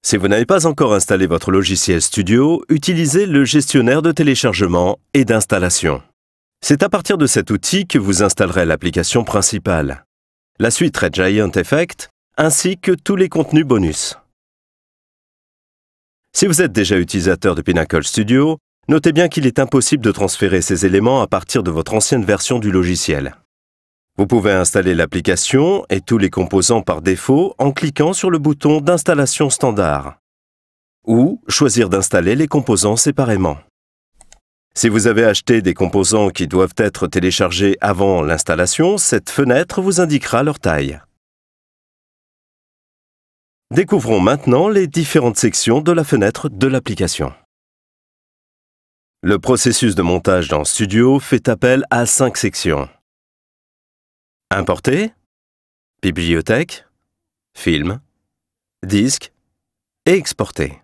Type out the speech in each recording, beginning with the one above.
Si vous n'avez pas encore installé votre logiciel Studio, utilisez le gestionnaire de téléchargement et d'installation. C'est à partir de cet outil que vous installerez l'application principale, la suite Red Giant Effect, ainsi que tous les contenus bonus. Si vous êtes déjà utilisateur de Pinnacle Studio, notez bien qu'il est impossible de transférer ces éléments à partir de votre ancienne version du logiciel. Vous pouvez installer l'application et tous les composants par défaut en cliquant sur le bouton d'installation standard ou choisir d'installer les composants séparément. Si vous avez acheté des composants qui doivent être téléchargés avant l'installation, cette fenêtre vous indiquera leur taille. Découvrons maintenant les différentes sections de la fenêtre de l'application. Le processus de montage dans Studio fait appel à 5 sections. Importer, bibliothèque, film, disque et exporter.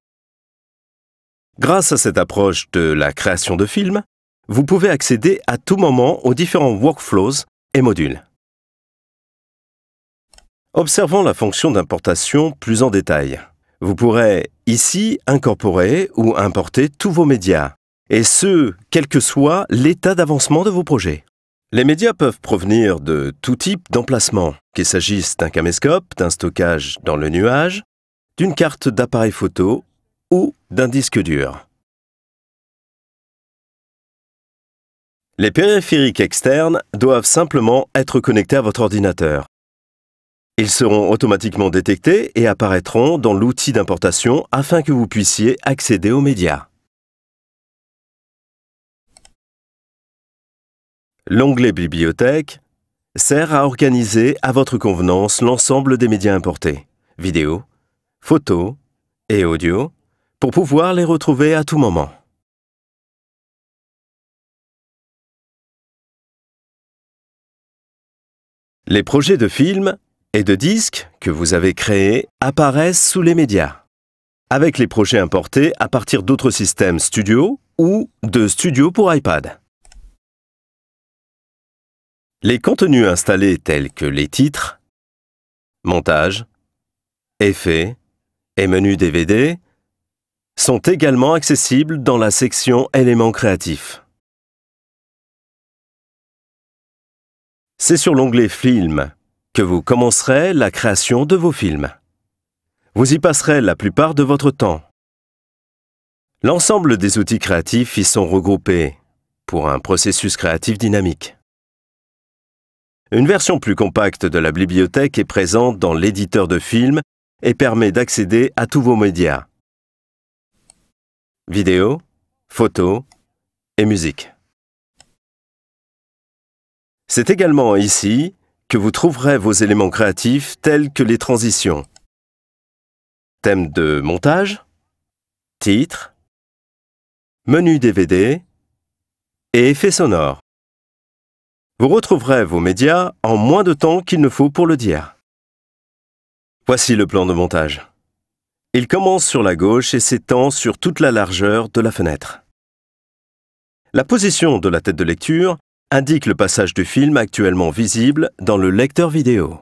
Grâce à cette approche de la création de films, vous pouvez accéder à tout moment aux différents workflows et modules. Observons la fonction d'importation plus en détail. Vous pourrez ici incorporer ou importer tous vos médias, et ce, quel que soit l'état d'avancement de vos projets. Les médias peuvent provenir de tout type d'emplacement, qu'il s'agisse d'un caméscope, d'un stockage dans le nuage, d'une carte d'appareil photo ou d'un disque dur. Les périphériques externes doivent simplement être connectés à votre ordinateur. Ils seront automatiquement détectés et apparaîtront dans l'outil d'importation afin que vous puissiez accéder aux médias. L'onglet Bibliothèque sert à organiser à votre convenance l'ensemble des médias importés, vidéo, photos et audio, pour pouvoir les retrouver à tout moment. Les projets de films et de disques que vous avez créés apparaissent sous les médias, avec les projets importés à partir d'autres systèmes Studio ou de Studio pour iPad. Les contenus installés tels que les titres, montage, effets et menus DVD sont également accessibles dans la section éléments créatifs. C'est sur l'onglet Film que vous commencerez la création de vos films. Vous y passerez la plupart de votre temps. L'ensemble des outils créatifs y sont regroupés pour un processus créatif dynamique. Une version plus compacte de la bibliothèque est présente dans l'éditeur de films et permet d'accéder à tous vos médias. Vidéo, photos et musique. C'est également ici que vous trouverez vos éléments créatifs tels que les transitions, thèmes de montage, titres, menu DVD et effets sonores. Vous retrouverez vos médias en moins de temps qu'il ne faut pour le dire. Voici le plan de montage. Il commence sur la gauche et s'étend sur toute la largeur de la fenêtre. La position de la tête de lecture indique le passage du film actuellement visible dans le lecteur vidéo.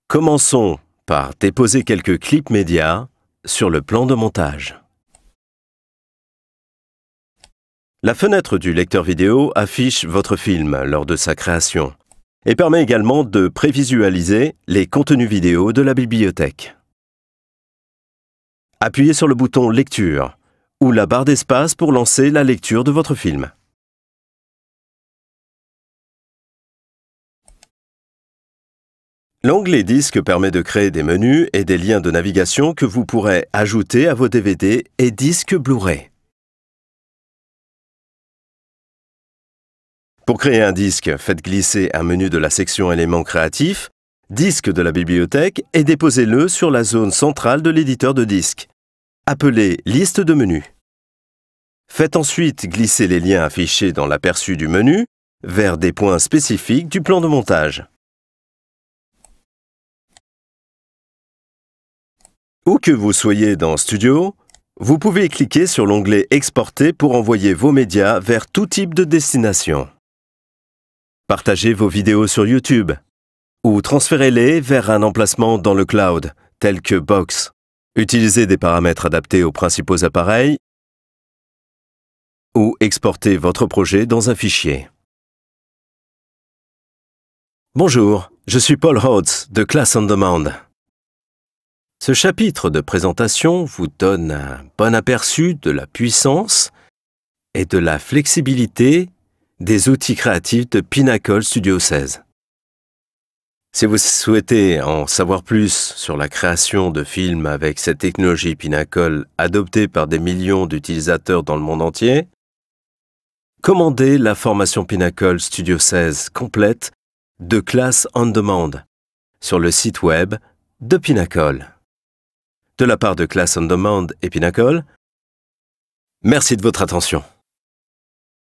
Commençons par déposer quelques clips médias sur le plan de montage. La fenêtre du lecteur vidéo affiche votre film lors de sa création et permet également de prévisualiser les contenus vidéo de la bibliothèque. Appuyez sur le bouton Lecture ou la barre d'espace pour lancer la lecture de votre film. L'onglet Disque permet de créer des menus et des liens de navigation que vous pourrez ajouter à vos DVD et disques Blu-ray. Pour créer un disque, faites glisser un menu de la section éléments créatifs, disque de la bibliothèque et déposez-le sur la zone centrale de l'éditeur de disques, appelée liste de menus. Faites ensuite glisser les liens affichés dans l'aperçu du menu vers des points spécifiques du plan de montage. Où que vous soyez dans Studio, vous pouvez cliquer sur l'onglet Exporter pour envoyer vos médias vers tout type de destination. Partagez vos vidéos sur YouTube, ou transférez-les vers un emplacement dans le cloud, tel que Box. Utilisez des paramètres adaptés aux principaux appareils ou exportez votre projet dans un fichier. Bonjour, je suis Paul Rhodes de Class on Demand. Ce chapitre de présentation vous donne un bon aperçu de la puissance et de la flexibilité des outils créatifs de Pinnacle Studio 16. Si vous souhaitez en savoir plus sur la création de films avec cette technologie Pinnacle adoptée par des millions d'utilisateurs dans le monde entier, commandez la formation Pinnacle Studio 16 complète de Class on Demand sur le site web de Pinnacle. De la part de Class on Demand et Pinnacle, merci de votre attention.